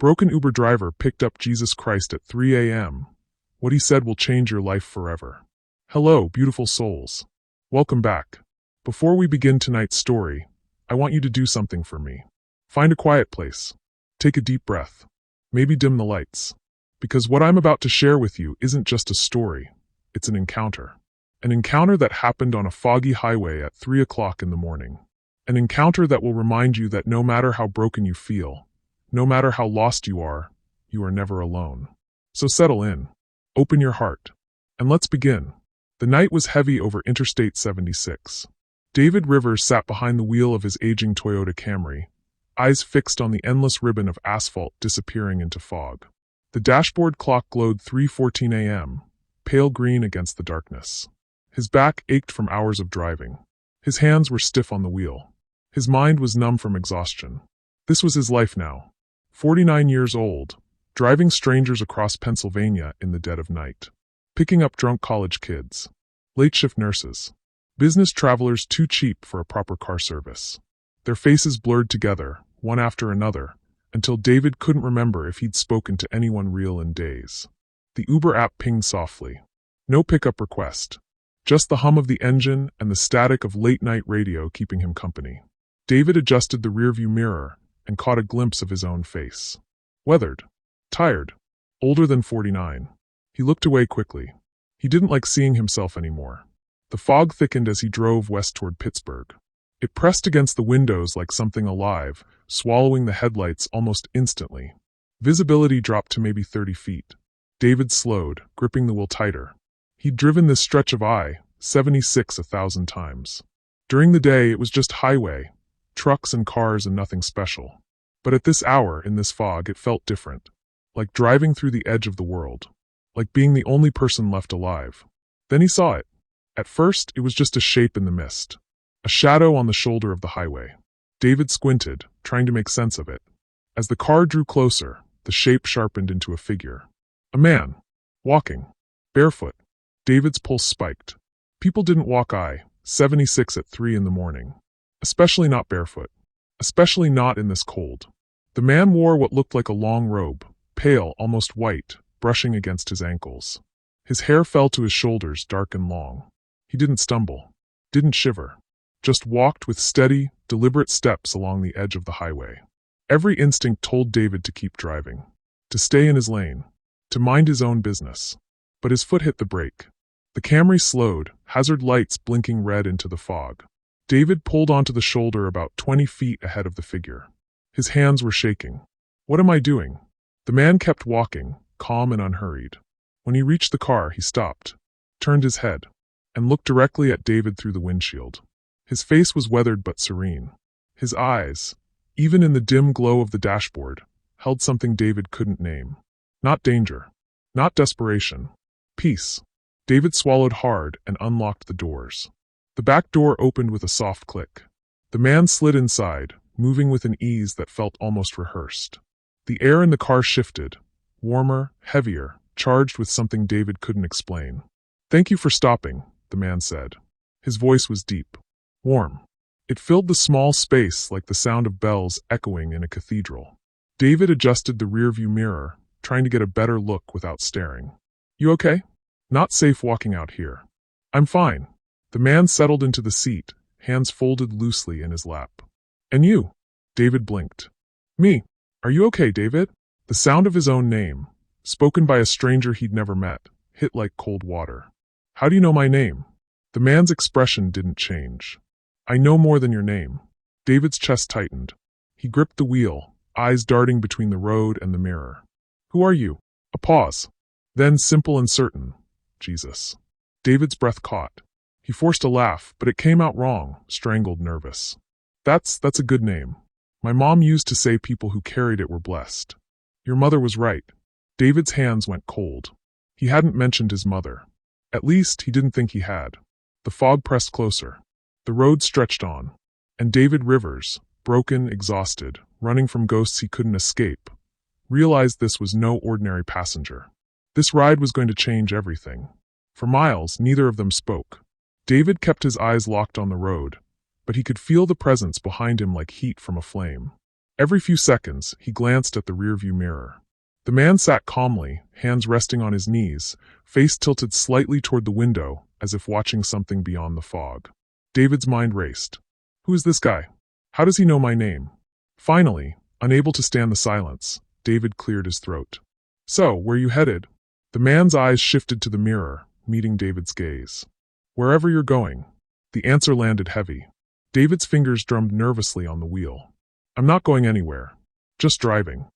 Broken Uber driver picked up Jesus Christ at 3 a.m. What he said will change your life forever. Hello, beautiful souls. Welcome back. Before we begin tonight's story, I want you to do something for me. Find a quiet place. Take a deep breath. Maybe dim the lights. Because what I'm about to share with you isn't just a story, it's an encounter. An encounter that happened on a foggy highway at 3 o'clock in the morning. An encounter that will remind you that no matter how broken you feel, no matter how lost you are never alone. So settle in, open your heart, and let's begin. The night was heavy over Interstate 76. David Rivers sat behind the wheel of his aging Toyota Camry, eyes fixed on the endless ribbon of asphalt disappearing into fog. The dashboard clock glowed 3:14 a.m., pale green against the darkness. His back ached from hours of driving. His hands were stiff on the wheel. His mind was numb from exhaustion. This was his life now. 49 years old, driving strangers across Pennsylvania in the dead of night. Picking up drunk college kids. Late shift nurses. Business travelers too cheap for a proper car service. Their faces blurred together, one after another, until David couldn't remember if he'd spoken to anyone real in days. The Uber app pinged softly. No pickup request. Just the hum of the engine and the static of late-night radio keeping him company. David adjusted the rearview mirror and caught a glimpse of his own face. Weathered. Tired. Older than 49. He looked away quickly. He didn't like seeing himself anymore. The fog thickened as he drove west toward Pittsburgh. It pressed against the windows like something alive, swallowing the headlights almost instantly. Visibility dropped to maybe 30 feet. David slowed, gripping the wheel tighter. He'd driven this stretch of I-76 1,000 times. During the day, it was just highway, trucks and cars and nothing special. But at this hour, in this fog, it felt different. Like driving through the edge of the world. Like being the only person left alive. Then he saw it. At first, it was just a shape in the mist. A shadow on the shoulder of the highway. David squinted, trying to make sense of it. As the car drew closer, the shape sharpened into a figure. A man. Walking. Barefoot. David's pulse spiked. People didn't walk I-76 at 3 in the morning. Especially not barefoot. Especially not in this cold. The man wore what looked like a long robe, pale, almost white, brushing against his ankles. His hair fell to his shoulders, dark and long. He didn't stumble. Didn't shiver. Just walked with steady, deliberate steps along the edge of the highway. Every instinct told David to keep driving. To stay in his lane. To mind his own business. But his foot hit the brake. The Camry slowed, hazard lights blinking red into the fog. David pulled onto the shoulder about 20 feet ahead of the figure. His hands were shaking. What am I doing? The man kept walking, calm and unhurried. When he reached the car, he stopped, turned his head, and looked directly at David through the windshield. His face was weathered but serene. His eyes, even in the dim glow of the dashboard, held something David couldn't name. Not danger. Not desperation. Peace. David swallowed hard and unlocked the doors. The back door opened with a soft click. The man slid inside, moving with an ease that felt almost rehearsed. The air in the car shifted, warmer, heavier, charged with something David couldn't explain. "Thank you for stopping," the man said. His voice was deep, warm. It filled the small space like the sound of bells echoing in a cathedral. David adjusted the rearview mirror, trying to get a better look without staring. "You okay?" "Not safe walking out here." "I'm fine." The man settled into the seat, hands folded loosely in his lap. "And you?" David blinked. "Me. Are you okay, David?" The sound of his own name, spoken by a stranger he'd never met, hit like cold water. "How do you know my name?" The man's expression didn't change. "I know more than your name." David's chest tightened. He gripped the wheel, eyes darting between the road and the mirror. "Who are you?" A pause. Then simple and certain. "Jesus." David's breath caught. He forced a laugh, but it came out wrong, strangled, nervous. That's a good name. My mom used to say people who carried it were blessed. Your mother was right." David's hands went cold. He hadn't mentioned his mother. At least, he didn't think he had. The fog pressed closer. The road stretched on. And David Rivers, broken, exhausted, running from ghosts he couldn't escape, realized this was no ordinary passenger. This ride was going to change everything. For miles, neither of them spoke. David kept his eyes locked on the road, but he could feel the presence behind him like heat from a flame. Every few seconds, he glanced at the rearview mirror. The man sat calmly, hands resting on his knees, face tilted slightly toward the window, as if watching something beyond the fog. David's mind raced. Who is this guy? How does he know my name? Finally, unable to stand the silence, David cleared his throat. So, where you headed? The man's eyes shifted to the mirror, meeting David's gaze. Wherever you're going. The answer landed heavy. David's fingers drummed nervously on the wheel. I'm not going anywhere. Just driving.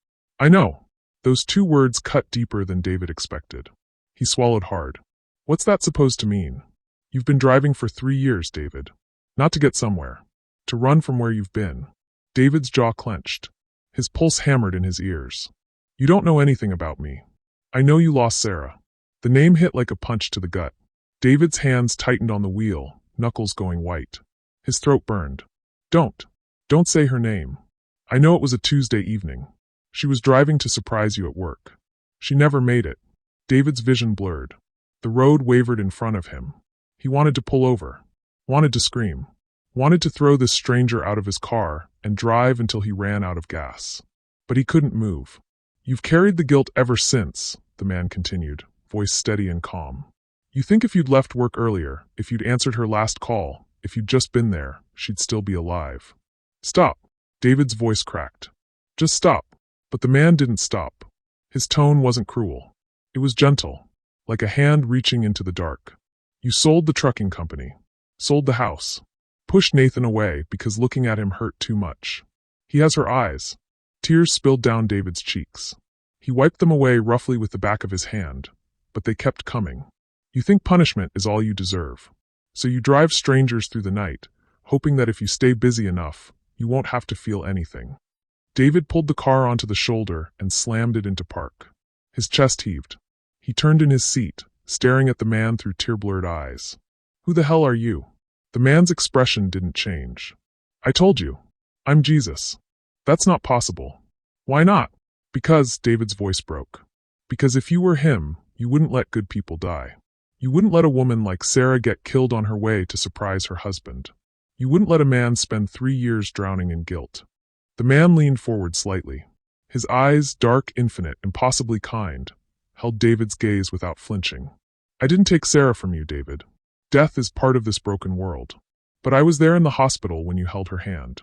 I know. Those two words cut deeper than David expected. He swallowed hard. What's that supposed to mean? You've been driving for 3 years, David. Not to get somewhere. To run from where you've been. David's jaw clenched. His pulse hammered in his ears. You don't know anything about me. I know you lost Sarah. The name hit like a punch to the gut. David's hands tightened on the wheel, knuckles going white. His throat burned. Don't say her name. I know it was a Tuesday evening. She was driving to surprise you at work. She never made it. David's vision blurred. The road wavered in front of him. He wanted to pull over. Wanted to scream. Wanted to throw this stranger out of his car and drive until he ran out of gas. But he couldn't move. You've carried the guilt ever since, the man continued, voice steady and calm. You think if you'd left work earlier, if you'd answered her last call, if you'd just been there, she'd still be alive. Stop. David's voice cracked. Just stop. But the man didn't stop. His tone wasn't cruel. It was gentle, like a hand reaching into the dark. You sold the trucking company. Sold the house. Pushed Nathan away because looking at him hurt too much. He has her eyes. Tears spilled down David's cheeks. He wiped them away roughly with the back of his hand, but they kept coming. You think punishment is all you deserve. So you drive strangers through the night, hoping that if you stay busy enough, you won't have to feel anything. David pulled the car onto the shoulder and slammed it into park. His chest heaved. He turned in his seat, staring at the man through tear-blurred eyes. Who the hell are you? The man's expression didn't change. I told you. I'm Jesus. That's not possible. Why not? Because, David's voice broke. Because if you were him, you wouldn't let good people die. You wouldn't let a woman like Sarah get killed on her way to surprise her husband. You wouldn't let a man spend 3 years drowning in guilt. The man leaned forward slightly. His eyes, dark, infinite, impossibly kind, held David's gaze without flinching. I didn't take Sarah from you, David. Death is part of this broken world. But I was there in the hospital when you held her hand.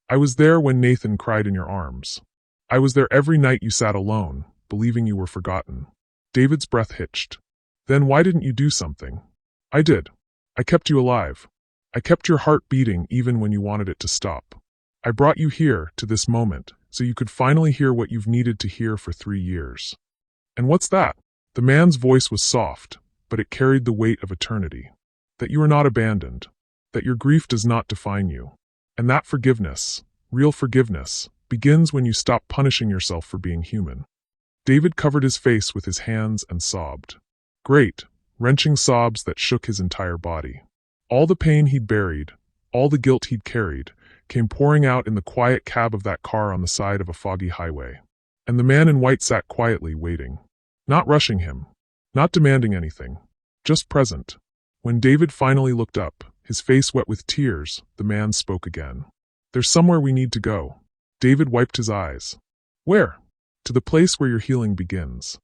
I was there when Nathan cried in your arms. I was there every night you sat alone, believing you were forgotten. David's breath hitched. Then why didn't you do something? I did. I kept you alive. I kept your heart beating even when you wanted it to stop. I brought you here, to this moment, so you could finally hear what you've needed to hear for 3 years. And what's that? The man's voice was soft, but it carried the weight of eternity. That you are not abandoned. That your grief does not define you. And that forgiveness, real forgiveness, begins when you stop punishing yourself for being human. David covered his face with his hands and sobbed. Great, wrenching sobs that shook his entire body. All the pain he'd buried, all the guilt he'd carried, came pouring out in the quiet cab of that car on the side of a foggy highway. And the man in white sat quietly waiting. Not rushing him. Not demanding anything. Just present. When David finally looked up, his face wet with tears, the man spoke again. There's somewhere we need to go. David wiped his eyes. Where? To the place where your healing begins.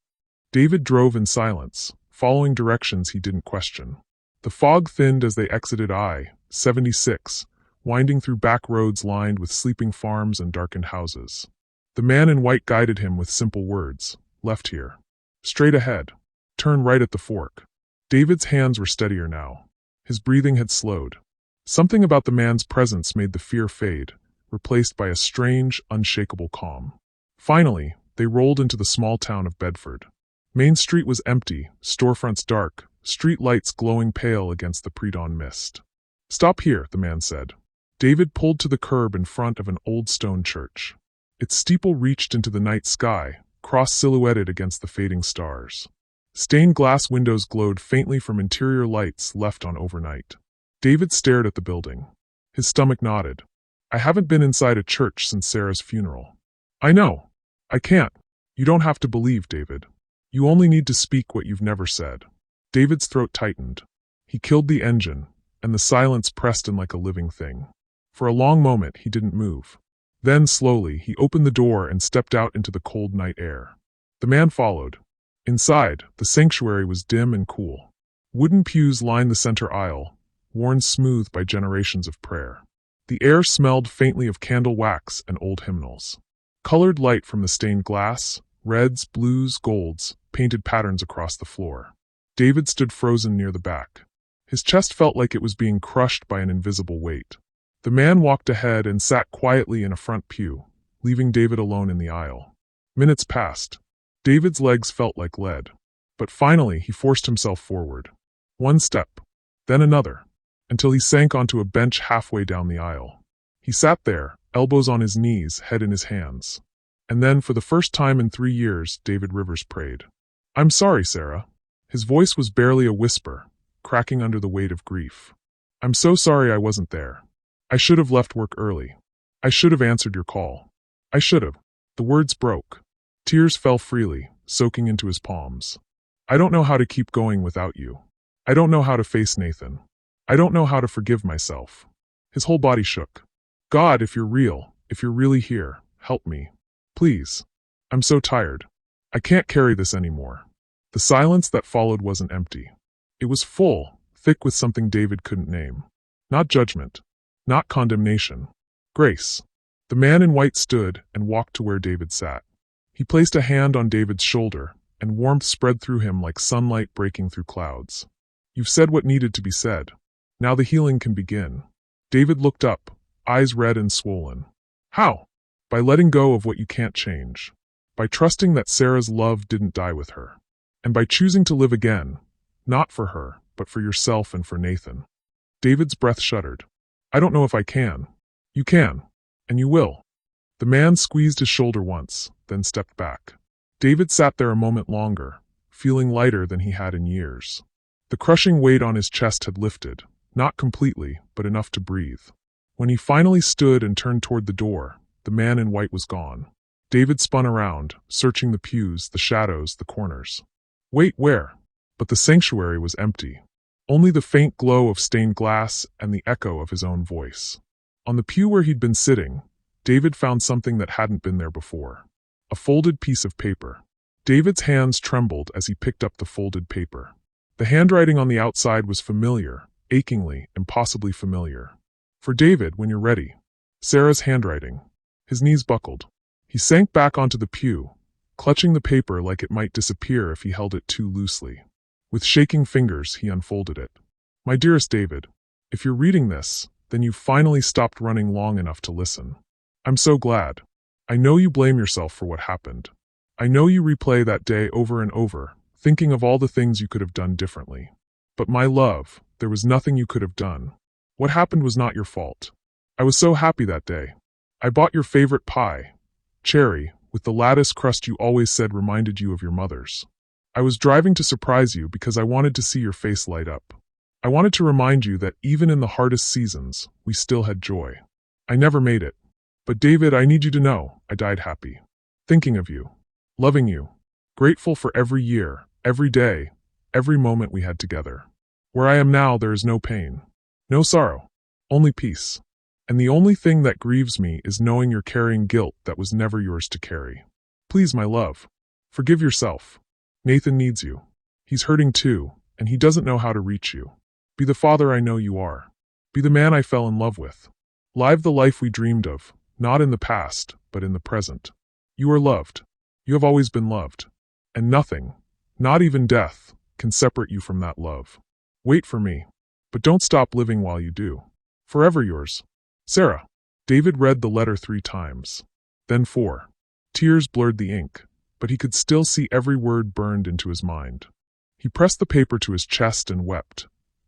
David drove in silence, following directions he didn't question. The fog thinned as they exited I-76, winding through back roads lined with sleeping farms and darkened houses. The man in white guided him with simple words. Left here. Straight ahead. Turn right at the fork. David's hands were steadier now. His breathing had slowed. Something about the man's presence made the fear fade, replaced by a strange, unshakable calm. Finally, they rolled into the small town of Bedford. Main Street was empty, storefronts dark, street lights glowing pale against the pre-dawn mist. Stop here, the man said. David pulled to the curb in front of an old stone church. Its steeple reached into the night sky, cross-silhouetted against the fading stars. Stained glass windows glowed faintly from interior lights left on overnight. David stared at the building. His stomach knotted. I haven't been inside a church since Sarah's funeral. I know. I can't. You don't have to believe, David. You only need to speak what you've never said. David's throat tightened. He killed the engine, and the silence pressed in like a living thing. For a long moment, he didn't move. Then, slowly, he opened the door and stepped out into the cold night air. The man followed. Inside, the sanctuary was dim and cool. Wooden pews lined the center aisle, worn smooth by generations of prayer. The air smelled faintly of candle wax and old hymnals. Colored light from the stained glass, reds, blues, golds, painted patterns across the floor. David stood frozen near the back. His chest felt like it was being crushed by an invisible weight. The man walked ahead and sat quietly in a front pew, leaving David alone in the aisle. Minutes passed. David's legs felt like lead. But finally, he forced himself forward. One step, then another, until he sank onto a bench halfway down the aisle. He sat there, elbows on his knees, head in his hands. And then, for the first time in 3 years, David Rivers prayed. "I'm sorry, Sarah." His voice was barely a whisper, cracking under the weight of grief. "I'm so sorry I wasn't there. I should have left work early. I should have answered your call. I should have." The words broke. Tears fell freely, soaking into his palms. "I don't know how to keep going without you. I don't know how to face Nathan. I don't know how to forgive myself." His whole body shook. "God, if you're real, if you're really here, help me. Please. I'm so tired. I can't carry this anymore." The silence that followed wasn't empty. It was full, thick with something David couldn't name. Not judgment. Not condemnation. Grace. The man in white stood and walked to where David sat. He placed a hand on David's shoulder, and warmth spread through him like sunlight breaking through clouds. "You've said what needed to be said. Now the healing can begin." David looked up, eyes red and swollen. "How?" "By letting go of what you can't change. By trusting that Sarah's love didn't die with her. And by choosing to live again, not for her, but for yourself and for Nathan." David's breath shuddered. "I don't know if I can." "You can. And you will." The man squeezed his shoulder once, then stepped back. David sat there a moment longer, feeling lighter than he had in years. The crushing weight on his chest had lifted, not completely, but enough to breathe. When he finally stood and turned toward the door, the man in white was gone. David spun around, searching the pews, the shadows, the corners. Wait, where? But the sanctuary was empty. Only the faint glow of stained glass and the echo of his own voice. On the pew where he'd been sitting, David found something that hadn't been there before. A folded piece of paper. David's hands trembled as he picked up the folded paper. The handwriting on the outside was familiar, achingly, impossibly familiar. "For David, when you're ready." Sarah's handwriting. His knees buckled. He sank back onto the pew, clutching the paper like it might disappear if he held it too loosely. With shaking fingers, he unfolded it. "My dearest David, if you're reading this, then you've finally stopped running long enough to listen. I'm so glad. I know you blame yourself for what happened. I know you replay that day over and over, thinking of all the things you could have done differently. But my love, there was nothing you could have done. What happened was not your fault. I was so happy that day. I bought your favorite pie, cherry, with the lattice crust you always said reminded you of your mother's. I was driving to surprise you because I wanted to see your face light up. I wanted to remind you that even in the hardest seasons, we still had joy. I never made it. But David, I need you to know, I died happy. Thinking of you. Loving you. Grateful for every year, every day, every moment we had together. Where I am now, there is no pain. No sorrow. Only peace. And the only thing that grieves me is knowing you're carrying guilt that was never yours to carry. Please, my love, forgive yourself. Nathan needs you. He's hurting too, and he doesn't know how to reach you. Be the father I know you are. Be the man I fell in love with. Live the life we dreamed of, not in the past, but in the present. You are loved. You have always been loved. And nothing, not even death, can separate you from that love. Wait for me. But don't stop living while you do. Forever yours. Sarah. David read the letter 3 times. Then 4. Tears blurred the ink, but he could still see every word burned into his mind. He pressed the paper to his chest and wept,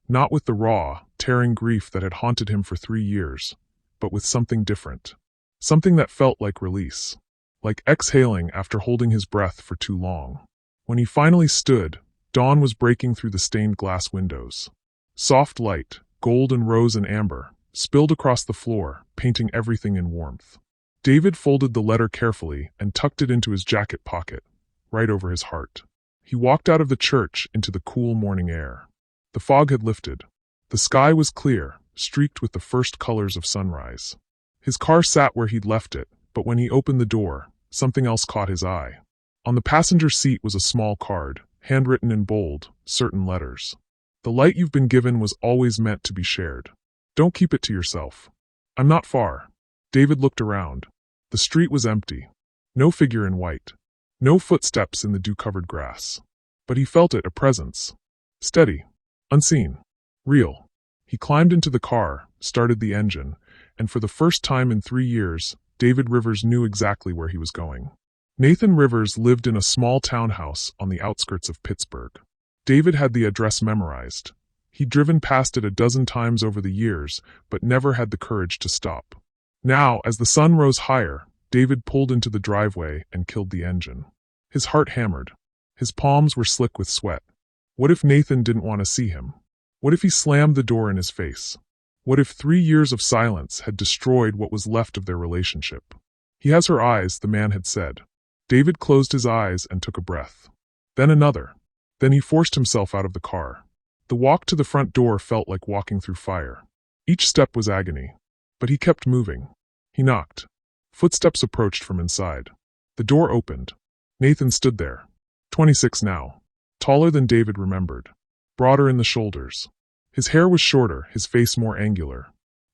not with the raw, tearing grief that had haunted him for 3 years, but with something different. Something that felt like release, like exhaling after holding his breath for too long. When he finally stood, dawn was breaking through the stained glass windows. Soft light, gold and rose and amber, spilled across the floor, painting everything in warmth. David folded the letter carefully and tucked it into his jacket pocket, right over his heart. He walked out of the church into the cool morning air. The fog had lifted. The sky was clear, streaked with the first colors of sunrise. His car sat where he'd left it, but when he opened the door, something else caught his eye. On the passenger seat was a small card, handwritten in bold, certain letters. The light you've been given was always meant to be shared. Don't keep it to yourself. I'm not far. David looked around. The street was empty. No figure in white. No footsteps in the dew-covered grass. But he felt it, a presence. Steady. Unseen. Real. He climbed into the car, started the engine, and for the first time in 3 years, David Rivers knew exactly where he was going. Nathan Rivers lived in a small townhouse on the outskirts of Pittsburgh. David had the address memorized. He'd driven past it a dozen times over the years, but never had the courage to stop. Now, as the sun rose higher, David pulled into the driveway and killed the engine. His heart hammered. His palms were slick with sweat. What if Nathan didn't want to see him? What if he slammed the door in his face? What if 3 years of silence had destroyed what was left of their relationship? He has her eyes, the man had said. David closed his eyes and took a breath. Then another. Then he forced himself out of the car. The walk to the front door felt like walking through fire. Each step was agony. But he kept moving. He knocked. Footsteps approached from inside. The door opened. Nathan stood there. 26 now. Taller than David remembered. Broader in the shoulders. His hair was shorter, his face more angular.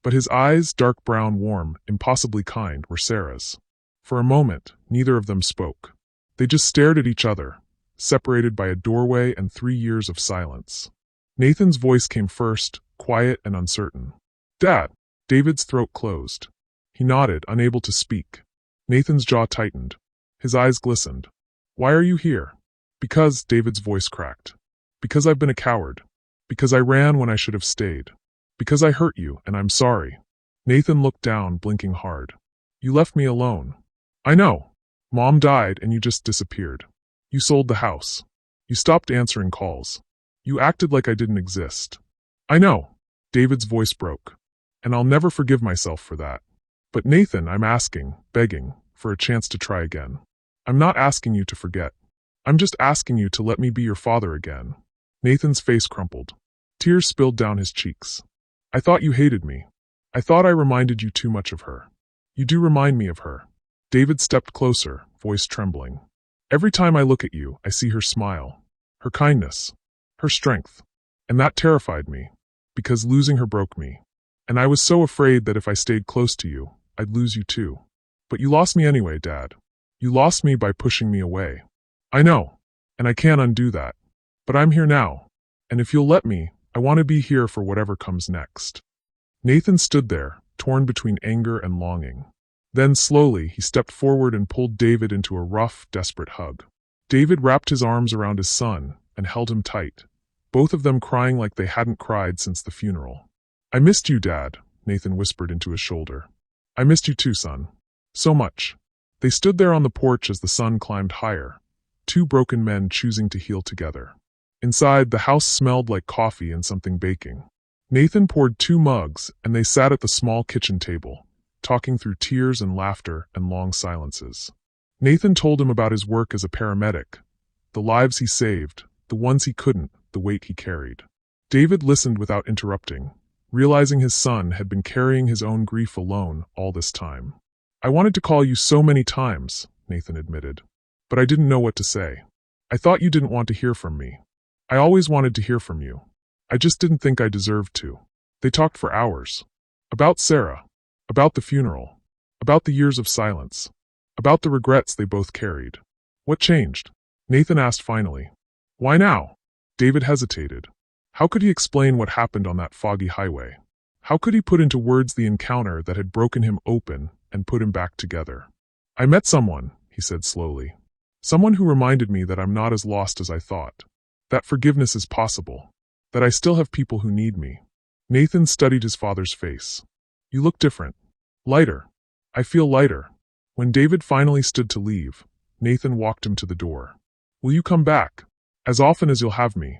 But his eyes, dark brown, warm, impossibly kind, were Sarah's. For a moment, neither of them spoke. They just stared at each other, separated by a doorway and 3 years of silence. Nathan's voice came first, quiet and uncertain. Dad! David's throat closed. He nodded, unable to speak. Nathan's jaw tightened. His eyes glistened. Why are you here? Because, David's voice cracked. Because I've been a coward. Because I ran when I should have stayed. Because I hurt you, and I'm sorry. Nathan looked down, blinking hard. You left me alone. I know. Mom died and you just disappeared. You sold the house. You stopped answering calls. You acted like I didn't exist. I know. David's voice broke. And I'll never forgive myself for that. But Nathan, I'm asking, begging, for a chance to try again. I'm not asking you to forget. I'm just asking you to let me be your father again. Nathan's face crumpled. Tears spilled down his cheeks. I thought you hated me. I thought I reminded you too much of her. You do remind me of her. David stepped closer, voice trembling. Every time I look at you, I see her smile. Her kindness. Her strength. And that terrified me. Because losing her broke me. And I was so afraid that if I stayed close to you, I'd lose you too. But you lost me anyway, Dad. You lost me by pushing me away. I know. And I can't undo that. But I'm here now. And if you'll let me, I want to be here for whatever comes next. Nathan stood there, torn between anger and longing. Then slowly, he stepped forward and pulled David into a rough, desperate hug. David wrapped his arms around his son and held him tight, both of them crying like they hadn't cried since the funeral. I missed you, Dad, Nathan whispered into his shoulder. I missed you too, son. So much. They stood there on the porch as the sun climbed higher, 2 broken men choosing to heal together. Inside, the house smelled like coffee and something baking. Nathan poured 2 mugs, and they sat at the small kitchen table, talking through tears and laughter and long silences. Nathan told him about his work as a paramedic, the lives he saved, the ones he couldn't, the weight he carried. David listened without interrupting, realizing his son had been carrying his own grief alone all this time. I wanted to call you so many times, Nathan admitted, but I didn't know what to say. I thought you didn't want to hear from me. I always wanted to hear from you. I just didn't think I deserved to. They talked for hours. About Sarah. About the funeral. About the years of silence. About the regrets they both carried. What changed? Nathan asked finally. Why now? David hesitated. How could he explain what happened on that foggy highway? How could he put into words the encounter that had broken him open and put him back together? I met someone, he said slowly. Someone who reminded me that I'm not as lost as I thought. That forgiveness is possible. That I still have people who need me. Nathan studied his father's face. You look different. Lighter. I feel lighter. When David finally stood to leave, Nathan walked him to the door. Will you come back? As often as you'll have me.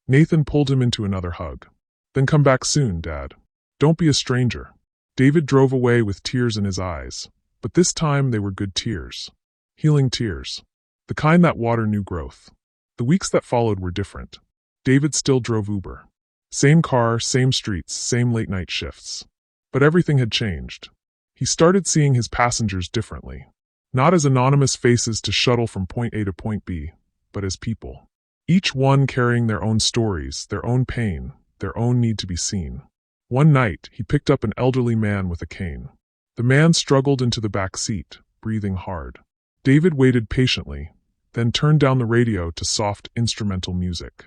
Nathan pulled him into another hug. Then come back soon, Dad. Don't be a stranger. David drove away with tears in his eyes, but this time they were good tears. Healing tears. The kind that water new growth. The weeks that followed were different. David still drove Uber. Same car, same streets, same late-night shifts. But everything had changed. He started seeing his passengers differently. Not as anonymous faces to shuttle from point A to point B, but as people. Each one carrying their own stories, their own pain, their own need to be seen. One night, he picked up an elderly man with a cane. The man struggled into the back seat, breathing hard. David waited patiently, then turned down the radio to soft instrumental music.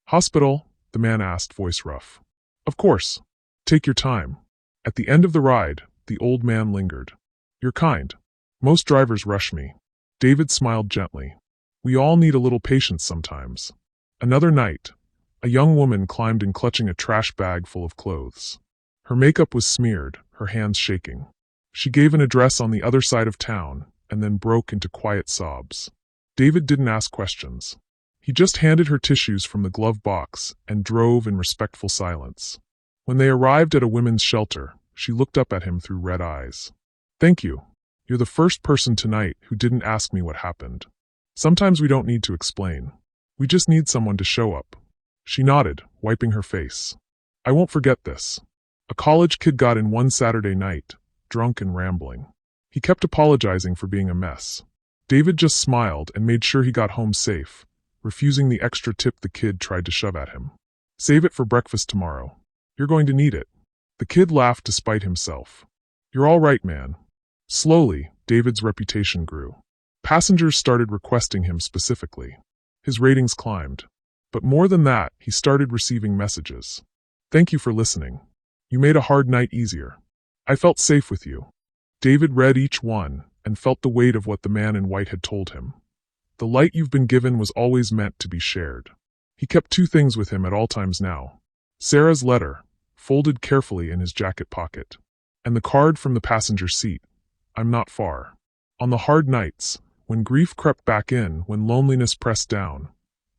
"Hospital?" the man asked, voice rough. "Of course. Take your time." At the end of the ride, the old man lingered. "You're kind. Most drivers rush me." David smiled gently. "We all need a little patience sometimes." Another night, a young woman climbed in clutching a trash bag full of clothes. Her makeup was smeared, her hands shaking. She gave an address on the other side of town, and then broke into quiet sobs. David didn't ask questions. He just handed her tissues from the glove box and drove in respectful silence. When they arrived at a women's shelter, she looked up at him through red eyes. "Thank you. You're the first person tonight who didn't ask me what happened. Sometimes we don't need to explain. We just need someone to show up." She nodded, wiping her face. "I won't forget this. A college kid got in one Saturday night, drunk and rambling. He kept apologizing for being a mess. David just smiled and made sure he got home safe, refusing the extra tip the kid tried to shove at him. "Save it for breakfast tomorrow. You're going to need it." The kid laughed despite himself. "You're all right, man." Slowly, David's reputation grew. Passengers started requesting him specifically. His ratings climbed. But more than that, he started receiving messages. "Thank you for listening. You made a hard night easier. I felt safe with you." David read each one and felt the weight of what the man in white had told him. The light you've been given was always meant to be shared. He kept two things with him at all times now. Sarah's letter, folded carefully in his jacket pocket, and the card from the passenger seat. "I'm not far." On the hard nights, when grief crept back in, when loneliness pressed down,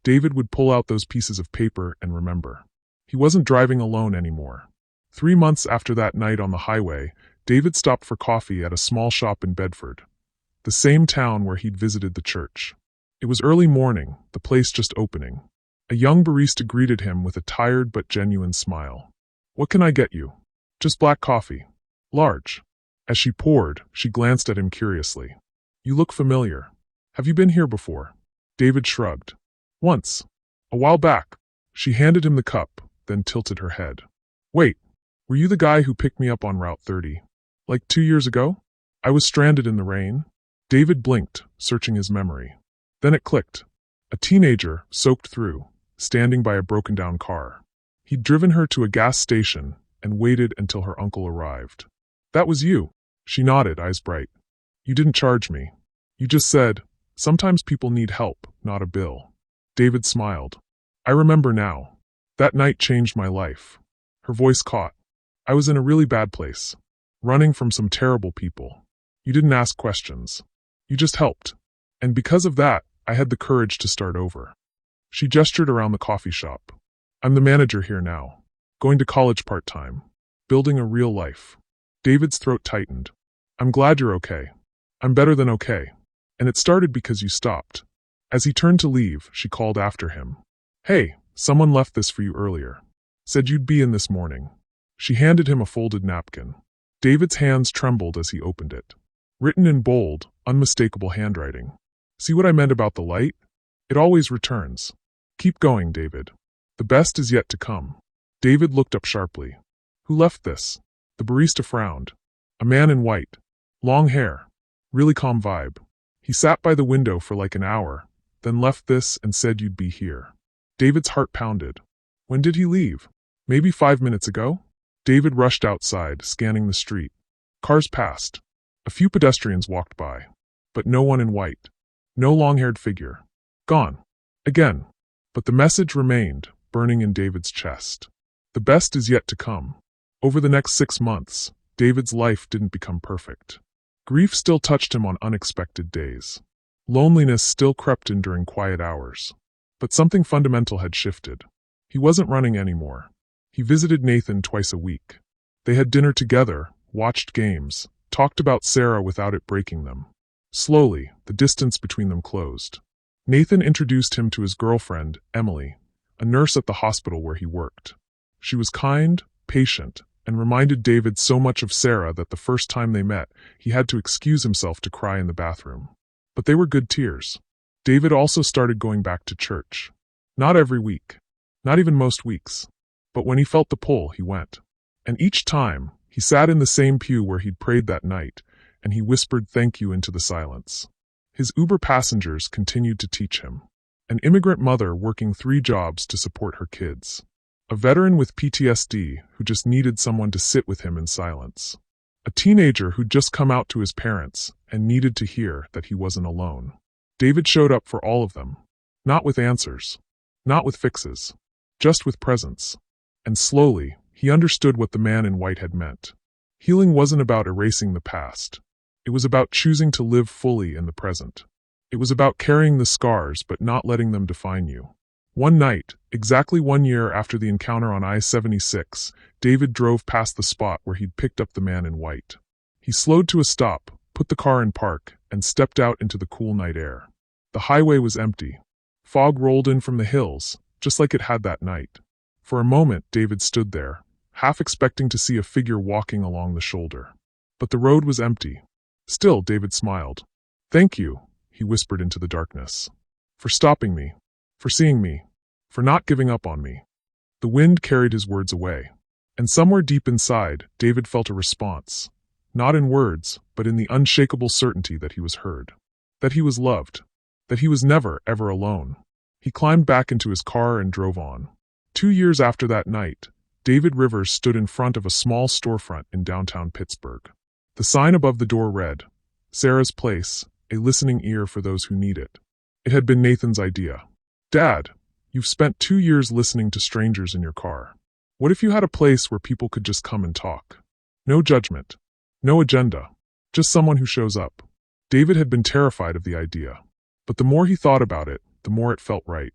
David would pull out those pieces of paper and remember. He wasn't driving alone anymore. 3 months after that night on the highway, David stopped for coffee at a small shop in Bedford, the same town where he'd visited the church. It was early morning, the place just opening. A young barista greeted him with a tired but genuine smile. "What can I get you?" "Just black coffee. Large." As she poured, she glanced at him curiously. "You look familiar. Have you been here before?" David shrugged. "Once. A while back." She handed him the cup, then tilted her head. "Wait, were you the guy who picked me up on Route 30? Like 2 years ago? I was stranded in the rain?" David blinked, searching his memory. Then it clicked. A teenager, soaked through, standing by a broken-down car. He'd driven her to a gas station and waited until her uncle arrived. "That was you." She nodded, eyes bright. "You didn't charge me. You just said, sometimes people need help, not a bill." David smiled. "I remember now. That night changed my life." Her voice caught. "I was in a really bad place. Running from some terrible people. You didn't ask questions. You just helped. And because of that, I had the courage to start over." She gestured around the coffee shop. "I'm the manager here now. Going to college part-time. Building a real life." David's throat tightened. "I'm glad you're okay." "I'm better than okay. And it started because you stopped." As he turned to leave, she called after him. "Hey, someone left this for you earlier. Said you'd be in this morning." She handed him a folded napkin. David's hands trembled as he opened it. Written in bold, unmistakable handwriting. "See what I meant about the light? It always returns. Keep going, David. The best is yet to come." David looked up sharply. "Who left this?" The barista frowned. "A man in white. Long hair. Really calm vibe. He sat by the window for like an hour, then left this and said you'd be here." David's heart pounded. "When did he leave?" "Maybe 5 minutes ago?" David rushed outside, scanning the street. Cars passed. A few pedestrians walked by. But no one in white. No long-haired figure. Gone. Again. But the message remained, burning in David's chest. The best is yet to come. Over the next 6 months, David's life didn't become perfect. Grief still touched him on unexpected days. Loneliness still crept in during quiet hours. But something fundamental had shifted. He wasn't running anymore. He visited Nathan twice a week. They had dinner together, watched games, talked about Sarah without it breaking them. Slowly, the distance between them closed. Nathan introduced him to his girlfriend, Emily, a nurse at the hospital where he worked. She was kind, patient, and reminded David so much of Sarah that the first time they met, he had to excuse himself to cry in the bathroom. But they were good tears. David also started going back to church. Not every week. Not even most weeks. But when he felt the pull, he went. And each time, he sat in the same pew where he'd prayed that night, and he whispered thank you into the silence. His Uber passengers continued to teach him. An immigrant mother working 3 jobs to support her kids. A veteran with PTSD who just needed someone to sit with him in silence. A teenager who'd just come out to his parents and needed to hear that he wasn't alone. David showed up for all of them. Not with answers. Not with fixes. Just with presence. And slowly, he understood what the man in white had meant. Healing wasn't about erasing the past. It was about choosing to live fully in the present. It was about carrying the scars but not letting them define you. One night, exactly 1 year after the encounter on I-76, David drove past the spot where he'd picked up the man in white. He slowed to a stop, put the car in park, and stepped out into the cool night air. The highway was empty. Fog rolled in from the hills, just like it had that night. For a moment, David stood there, half expecting to see a figure walking along the shoulder. But the road was empty. Still, David smiled. "Thank you," he whispered into the darkness. "For stopping me. For seeing me. For not giving up on me." The wind carried his words away. And somewhere deep inside, David felt a response. Not in words, but in the unshakable certainty that he was heard. That he was loved. That he was never, ever alone. He climbed back into his car and drove on. 2 years after that night, David Rivers stood in front of a small storefront in downtown Pittsburgh. The sign above the door read, "Sarah's Place, a listening ear for those who need it." It had been Nathan's idea. "Dad, you've spent 2 years listening to strangers in your car. What if you had a place where people could just come and talk? No judgment. No agenda. Just someone who shows up." David had been terrified of the idea. But the more he thought about it, the more it felt right.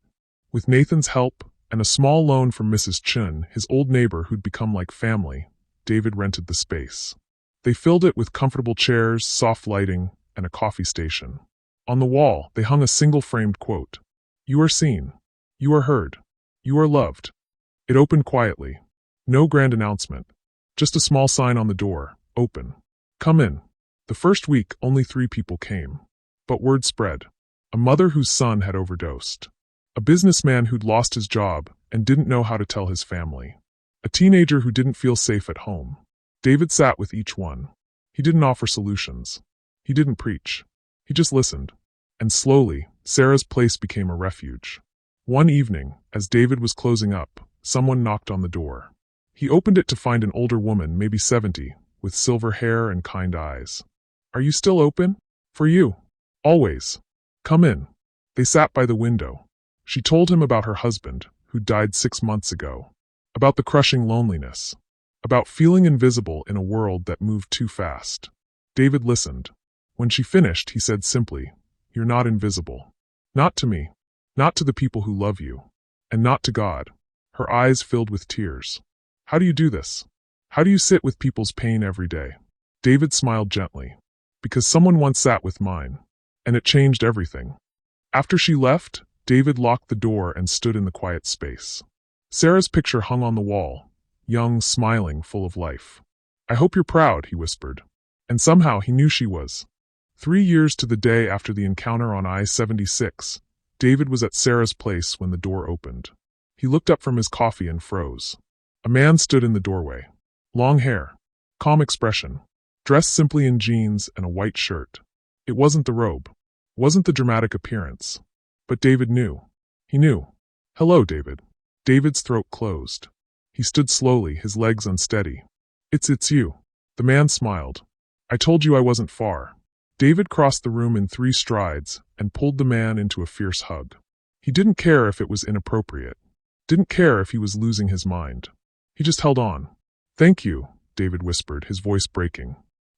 With Nathan's help, and a small loan from Mrs. Chun, his old neighbor who'd become like family, David rented the space. They filled it with comfortable chairs, soft lighting, and a coffee station. On the wall, they hung a single-framed quote. "You are seen. You are heard. You are loved." It opened quietly. No grand announcement. Just a small sign on the door, "Open. Come in." The first week, only 3 people came. But word spread. A mother whose son had overdosed. A businessman who'd lost his job and didn't know how to tell his family. A teenager who didn't feel safe at home. David sat with each one. He didn't offer solutions. He didn't preach. He just listened. And slowly, Sarah's Place became a refuge. One evening, as David was closing up, someone knocked on the door. He opened it to find an older woman, maybe 70, with silver hair and kind eyes. "Are you still open? For you. Always. Come in." They sat by the window. She told him about her husband, who died 6 months ago. About the crushing loneliness. About feeling invisible in a world that moved too fast. David listened. When she finished, he said simply, "You're not invisible. Not to me. Not to the people who love you. And not to God." Her eyes filled with tears. "How do you do this? How do you sit with people's pain every day?" David smiled gently. "Because someone once sat with mine. And it changed everything." After she left, David locked the door and stood in the quiet space. Sarah's picture hung on the wall, young, smiling, full of life. "I hope you're proud," he whispered. And somehow he knew she was. 3 years to the day after the encounter on I-76, David was at Sarah's Place when the door opened. He looked up from his coffee and froze. A man stood in the doorway. Long hair. Calm expression. Dressed simply in jeans and a white shirt. It wasn't the robe. Wasn't the dramatic appearance. But David knew. He knew. "Hello, David." David's throat closed. He stood slowly, his legs unsteady. It's you." The man smiled. "I told you I wasn't far." David crossed the room in 3 strides and pulled the man into a fierce hug. He didn't care if it was inappropriate. Didn't care if he was losing his mind. He just held on. "Thank you," David whispered, his voice breaking.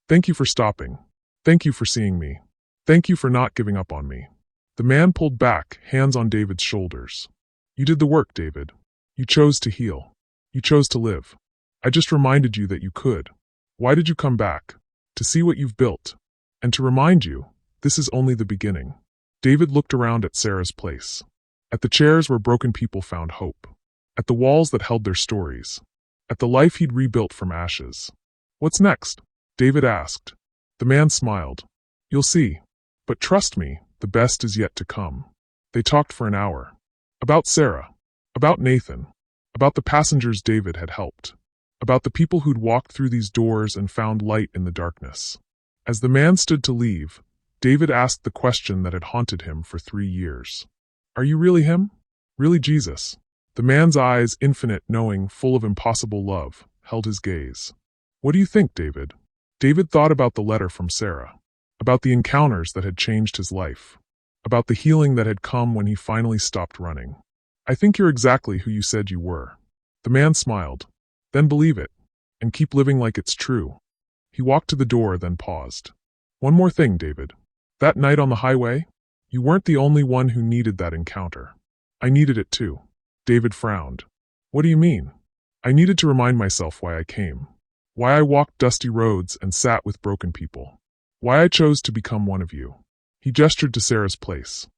"Thank you for stopping. Thank you for seeing me. Thank you for not giving up on me." The man pulled back, hands on David's shoulders. "You did the work, David. You chose to heal. You chose to live. I just reminded you that you could. Why did you come back? To see what you've built. And to remind you, this is only the beginning." David looked around at Sarah's Place. At the chairs where broken people found hope. At the walls that held their stories. at the life he'd rebuilt from ashes. "What's next?" David asked. The man smiled. "You'll see. But trust me, the best is yet to come." They talked for an hour. About Sarah. About Nathan. About the passengers David had helped. About the people who'd walked through these doors and found light in the darkness. As the man stood to leave, David asked the question that had haunted him for 3 years. "Are you really him? Really Jesus?" The man's eyes, infinite, knowing, full of impossible love, held his gaze. "What do you think, David?" David thought about the letter from Sarah. About the encounters that had changed his life. About the healing that had come when he finally stopped running. "I think you're exactly who you said you were." The man smiled. "Then believe it. And keep living like it's true." He walked to the door, then paused. "One more thing, David. That night on the highway, you weren't the only one who needed that encounter. I needed it too." David frowned. "What do you mean?" "I needed to remind myself why I came. Why I walked dusty roads and sat with broken people. Why I chose to become one of you." He gestured to Sarah's place.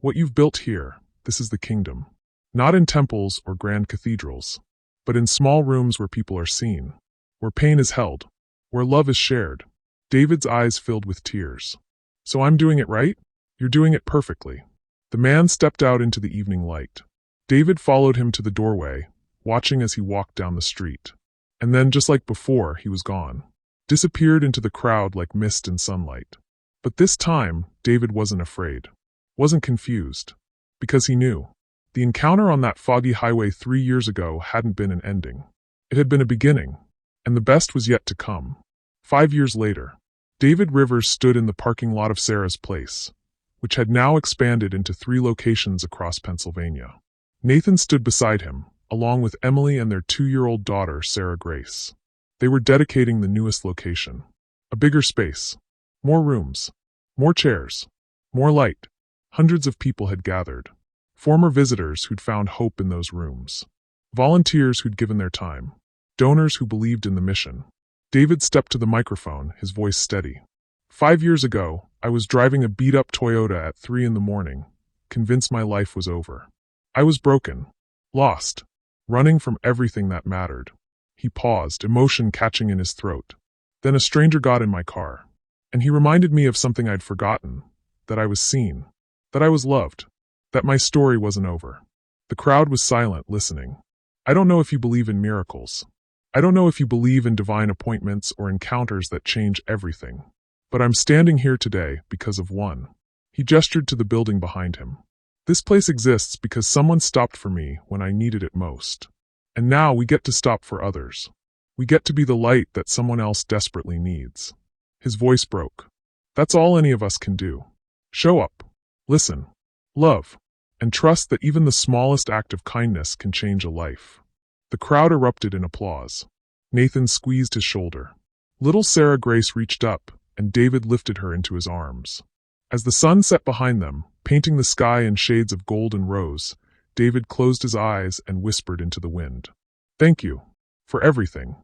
What you've built here, this is the kingdom. Not in temples or grand cathedrals, but in small rooms where people are seen, where pain is held, where love is shared." David's eyes filled with tears. "So I'm doing it right?" "You're doing it perfectly." The man stepped out into the evening light. David followed him to the doorway, watching as he walked down the street. And then, just like before, he was gone. Disappeared into the crowd like mist in sunlight. But this time, David wasn't afraid. Wasn't confused. Because he knew. The encounter on that foggy highway 3 years ago hadn't been an ending. It had been a beginning. And the best was yet to come. 5 years later, David Rivers stood in the parking lot of Sarah's place, which had now expanded into 3 locations across Pennsylvania. Nathan stood beside him, along with Emily and their 2-year-old daughter, Sarah Grace. They were dedicating the newest location. A bigger space. More rooms. More chairs. More light. Hundreds of people had gathered. Former visitors who'd found hope in those rooms. Volunteers who'd given their time. Donors who believed in the mission. David stepped to the microphone, his voice steady. 5 years ago, I was driving a beat-up Toyota at 3 in the morning, convinced my life was over. I was broken. Lost. Running from everything that mattered. He paused, emotion catching in his throat. Then a stranger got in my car. And he reminded me of something I'd forgotten. That I was seen. That I was loved. That my story wasn't over. The crowd was silent, listening. "I don't know if you believe in miracles. I don't know if you believe in divine appointments or encounters that change everything. But I'm standing here today because of one." He gestured to the building behind him. "This place exists because someone stopped for me when I needed it most. And now we get to stop for others. We get to be the light that someone else desperately needs." His voice broke. "That's all any of us can do. Show up. Listen. Love. And trust that even the smallest act of kindness can change a life." The crowd erupted in applause. Nathan squeezed his shoulder. Little Sarah Grace reached up, and David lifted her into his arms. As the sun set behind them, painting the sky in shades of gold and rose, David closed his eyes and whispered into the wind. "Thank you. For everything."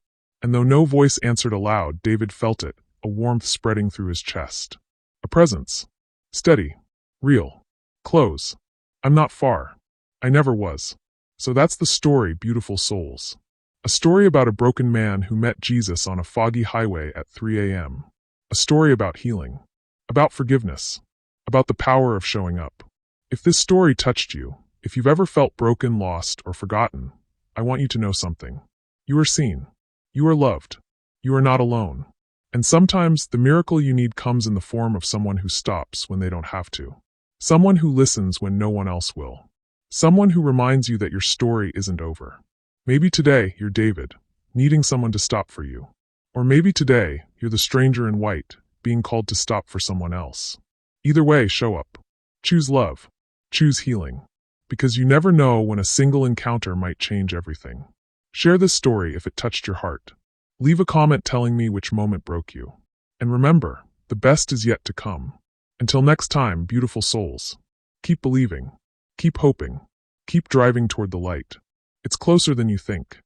And though no voice answered aloud, David felt it, a warmth spreading through his chest. A presence. Steady. Real. Close. "I'm not far. I never was." So that's the story, beautiful souls. A story about a broken man who met Jesus on a foggy highway at 3 a.m. A story about healing. About forgiveness. About the power of showing up. If this story touched you, if you've ever felt broken, lost, or forgotten, I want you to know something. You are seen. You are loved. You are not alone. And sometimes the miracle you need comes in the form of someone who stops when they don't have to. Someone who listens when no one else will. Someone who reminds you that your story isn't over. Maybe today you're David, needing someone to stop for you. Or maybe today you're the stranger in white, being called to stop for someone else. Either way, show up. Choose love. Choose healing. Because you never know when a single encounter might change everything. Share this story if it touched your heart. Leave a comment telling me which moment broke you. And remember, the best is yet to come. Until next time, beautiful souls. Keep believing. Keep hoping. Keep driving toward the light. It's closer than you think.